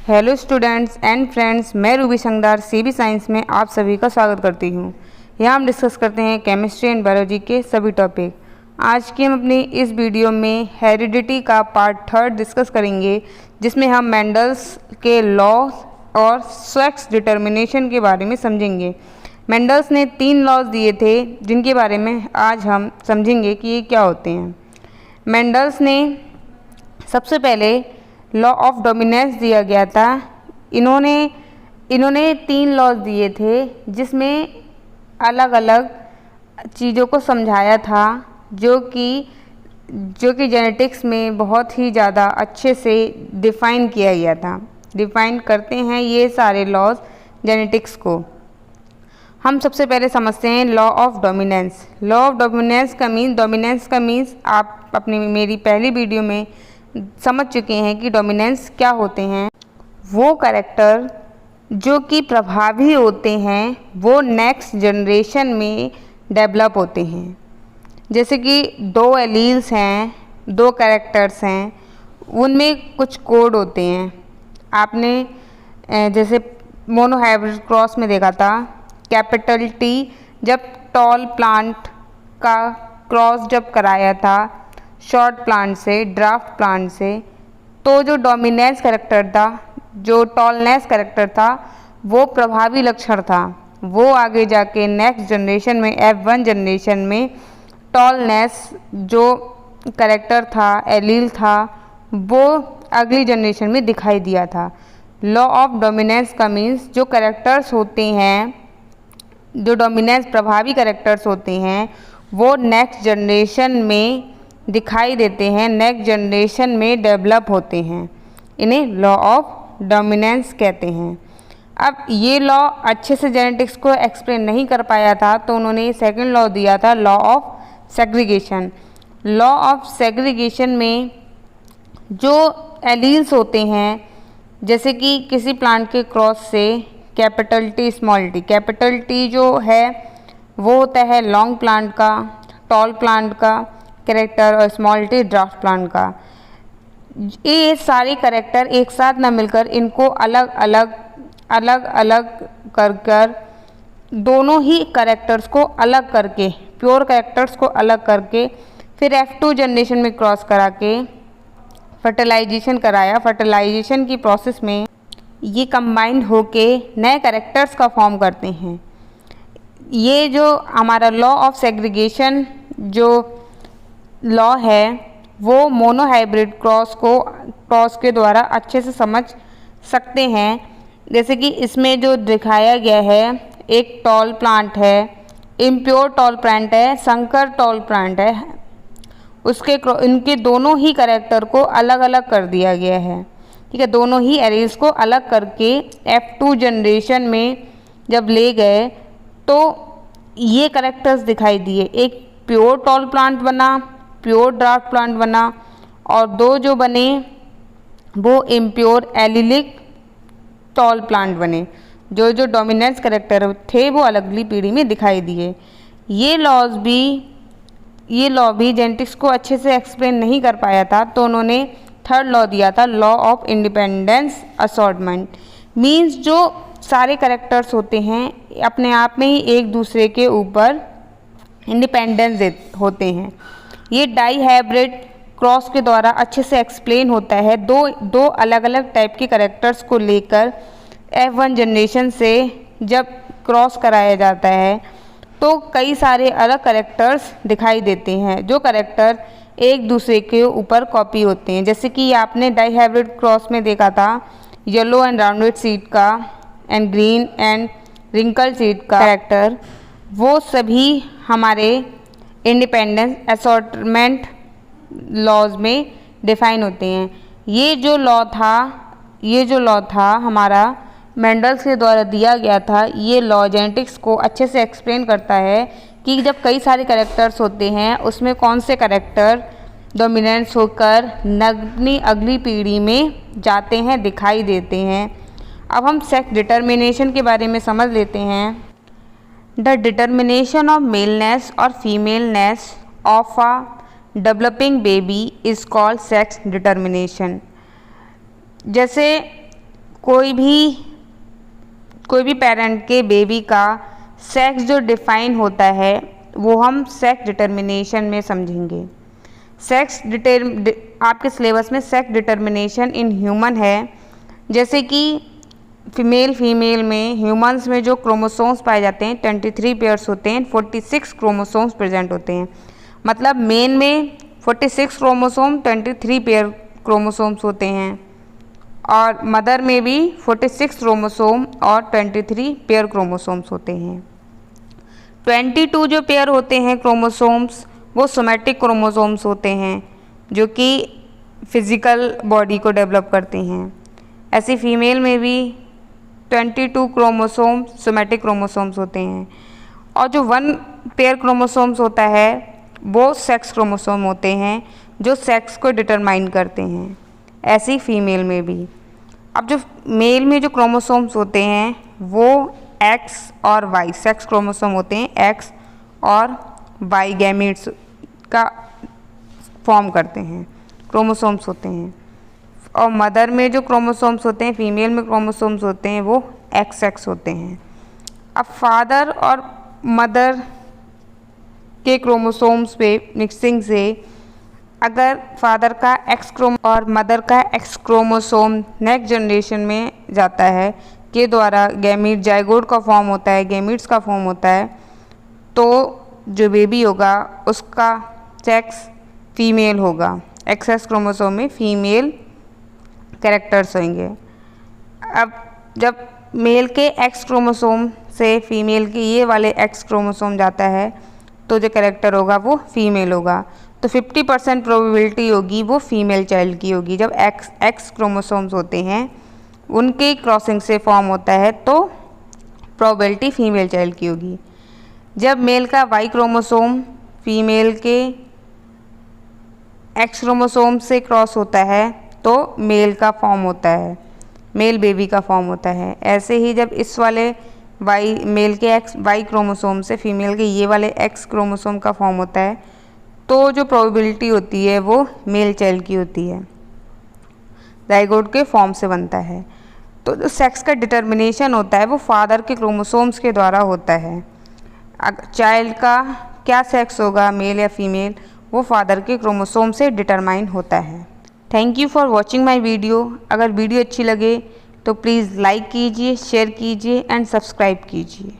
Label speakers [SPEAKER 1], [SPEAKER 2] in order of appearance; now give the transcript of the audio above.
[SPEAKER 1] Hello students and friends, मैं Ruby संगदार CB science में आप सभी का स्वागत करती हूँ। यहाँ हम डिस्कस करते हैं केमिस्ट्री एंड बायोलॉजी के सभी टॉपिक। आज की हम अपनी इस वीडियो में हेरिडिटी का पार्ट 3 डिस्कस करेंगे, जिसमें हम मेंडल्स के लॉ और सेक्स डिटर्मिनेशन के बारे में समझेंगे। मेंडल्स ने 3 लॉज दिए थे, जिनके बारे में आज हम समझेंगे कि ये क्या होते हैं। मेंडल्स ने सबसे पहले लॉ ऑफ डोमिनेंस दिया गया था। इन्होंने 3 लॉज दिए थे, जिसमें अलग अलग चीज़ों को समझाया था, जो कि जेनेटिक्स में बहुत ही ज़्यादा अच्छे से डिफ़ाइन किया गया था। डिफ़ाइन करते हैं ये सारे लॉज जेनेटिक्स को। हम सबसे पहले समझते हैं law of dominance. Law of dominance का मीन्स आप अपनी मेरी पहली वीडियो में समझ चुके हैं कि डोमिनेंस क्या होते हैं। वो कैरेक्टर जो कि प्रभावी होते हैं वो नेक्स्ट जनरेशन में डेवलप होते हैं। जैसे कि 2 एलील्स हैं, 2 कैरेक्टर्स हैं, उनमें कुछ कोड होते हैं। आपने जैसे मोनोहाइब्रिड क्रॉस में देखा था, कैपिटल T जब टॉल प्लांट का क्रॉस जब कराया था शॉर्ट प्लांट से, ड्राफ्ट प्लांट से, तो जो डोमिनेंस कैरेक्टर था, जो टॉलनेस कैरेक्टर था, वो प्रभावी लक्षण था। वो आगे जाके नेक्स्ट जनरेशन में F1 जनरेशन में टॉलनेस जो कैरेक्टर था, एलील था, वो अगली जनरेशन में दिखाई दिया था। लॉ ऑफ डोमिनेंस का मीन्स जो कैरेक्टर्स होते हैं, जो डोमिनेंस प्रभावी कैरेक्टर्स होते हैं, वो नेक्स्ट जनरेशन में दिखाई देते हैं, नेक्स्ट जनरेशन में डेवलप होते हैं। इन्हें लॉ ऑफ डोमिनेंस कहते हैं। अब ये लॉ अच्छे से जेनेटिक्स को एक्सप्लेन नहीं कर पाया था, तो उन्होंने सेकंड लॉ दिया था, law of segregation. Law of segregation में जो एलील्स होते हैं, जैसे कि किसी प्लांट के क्रॉस से capital T small t, capital T जो है वो होता है लॉन्ग प्लांट का, टॉल प्लांट का कैरेक्टर, और स्मॉल t ड्राफ्ट प्लांट का। ये सारे कैरेक्टर एक साथ ना मिलकर इनको अलग अलग कर दोनों ही कैरेक्टर्स को अलग करके, प्योर कैरेक्टर्स को अलग करके, फिर F2 जनरेशन में क्रॉस करा के फर्टिलाइजेशन कराया। फर्टिलाइजेशन की प्रोसेस में ये कंबाइंड होके नए कैरेक्टर्स का फॉर्म करते हैं। ये जो हमारा लॉ ऑफ सेग्रीगेशन जो लॉ है, वो मोनोहाइब्रिड क्रॉस के द्वारा अच्छे से समझ सकते हैं। जैसे कि इसमें जो दिखाया गया है, एक टॉल प्लांट है, इम्प्योर टॉल प्लांट है, संकर टॉल प्लांट है, इनके दोनों ही कैरेक्टर को अलग अलग कर दिया गया है। ठीक है, दोनों ही एरीज को अलग करके F2 जनरेशन में जब ले गए तो ये कैरेक्टर्स दिखाई दिए। एक प्योर टॉल प्लांट बना, प्योर ड्राफ्ट प्लांट बना, और 2 जो बने वो इम्प्योर एलिलिक टॉल प्लांट बने। जो डोमिनेंस कैरेक्टर थे वो अगली पीढ़ी में दिखाई दिए। ये लॉ भी जेनेटिक्स को अच्छे से एक्सप्लेन नहीं कर पाया था, तो उन्होंने 3rd लॉ दिया था, law of independence assortment. Means जो सारे कैरेक्टर्स होते हैं अपने आप में ही एक दूसरे के ऊपर इंडिपेंडेंस होते हैं। ये डाई हाइब्रिड क्रॉस के द्वारा अच्छे से एक्सप्लेन होता है। दो अलग अलग टाइप के कैरेक्टर्स को लेकर F1 जनरेशन से जब क्रॉस कराया जाता है तो कई सारे अलग कैरेक्टर्स दिखाई देते हैं, जो कैरेक्टर एक दूसरे के ऊपर कॉपी होते हैं। जैसे कि आपने डाई हाइब्रिड क्रॉस में देखा था, येलो एंड राउंडेड सीड का and green and wrinkle seed का कैरेक्टर, वो सभी हमारे इंडिपेंडेंस असॉर्टमेंट लॉज में डिफाइन होते हैं। ये जो लॉ था हमारा मेंडल्स के द्वारा दिया गया था। ये लॉ जेनेटिक्स को अच्छे से एक्सप्लेन करता है कि जब कई सारे कैरेक्टर्स होते हैं, उसमें कौन से कैरेक्टर डोमिनेंस होकर अगली पीढ़ी में जाते हैं, दिखाई देते हैं। अब हम सेक्स डिटर्मिनेशन के बारे में समझ लेते हैं। द डिटर्मिनेशन ऑफ मेलनेस और femaleness of a developing baby is called sex determination. जैसे कोई भी पेरेंट के बेबी का सेक्स जो डिफाइन होता है वो हम सेक्स डिटर्मिनेशन में समझेंगे। आपके सिलेबस में सेक्स डिटर्मिनेशन इन ह्यूमन है, जैसे कि फीमेल में ह्यूमंस में जो क्रोमोसोम्स पाए जाते हैं 23 पेयर्स होते हैं, 46 क्रोमोसोम्स प्रेजेंट होते हैं। मतलब मेन में 46 क्रोमोसोम 23 पेयर क्रोमोसोम्स होते हैं और मदर में भी 46 क्रोमोसोम और 23 पेयर क्रोमोसोम्स होते हैं। 22 जो पेयर होते हैं क्रोमोसोम्स वो सोमैटिक क्रोमोसोम्स होते हैं जो कि फिज़िकल बॉडी को डेवलप करते हैं। ऐसी फीमेल में भी 22 क्रोमोसोम सोमैटिक क्रोमोसोम्स होते हैं और जो 1 पेयर क्रोमोसोम्स होता है वो सेक्स क्रोमोसोम होते हैं जो सेक्स को डिटरमाइन करते हैं। ऐसी फीमेल में भी। अब जो मेल में जो क्रोमोसोम्स होते हैं वो एक्स और वाई सेक्स क्रोमोसोम होते हैं, एक्स और वाई गैमीट्स का फॉर्म करते हैं, क्रोमोसोम्स होते हैं। और मदर में जो क्रोमोसोम्स होते हैं, फीमेल में क्रोमोसोम्स होते हैं वो एक्स एक्स होते हैं। अब फादर और मदर के क्रोमोसोम्स पे मिक्सिंग से अगर फादर का एक्स और मदर का एक्स क्रोमोसोम नेक्स्ट जनरेशन में जाता है के द्वारा गैमीट जाइगोट का फॉर्म होता है, गैमीट्स का फॉर्म होता है, तो जो बेबी होगा उसका सेक्स फीमेल होगा। एक्स क्रोमोसोम में फीमेल कैरेक्टर्स होंगे। अब जब मेल के एक्स क्रोमोसोम से फीमेल के ये वाले एक्स क्रोमोसोम जाता है तो जो कैरेक्टर होगा वो फीमेल होगा। तो 50% प्रोबेबिलिटी होगी वो फीमेल चाइल्ड की होगी। जब एक्स क्रोमोसोम्स होते हैं उनके क्रॉसिंग से फॉर्म होता है तो प्रोबेबिलिटी फीमेल चाइल्ड की होगी। जब मेल का वाई क्रोमोसोम फीमेल के एक्स क्रोमोसोम से क्रॉस होता है तो मेल का फॉर्म होता है, मेल बेबी का फॉर्म होता है। ऐसे ही जब इस वाले मेल के वाई क्रोमोसोम से फीमेल के ये वाले एक्स क्रोमोसोम का फॉर्म होता है तो जो प्रोबेबिलिटी होती है वो मेल चाइल्ड की होती है, जाइगोट के फॉर्म से बनता है। तो जो सेक्स का डिटर्मिनेशन होता है वो फादर के क्रोमोसोम्स के द्वारा होता है। चाइल्ड का क्या सेक्स होगा, मेल या फीमेल, वो फादर के क्रोमोसोम से डिटरमाइन होता है। Thank you for watching my video. अगर वीडियो अच्छी लगे तो प्लीज़ लाइक कीजिए, शेयर कीजिए एंड सब्सक्राइब कीजिए।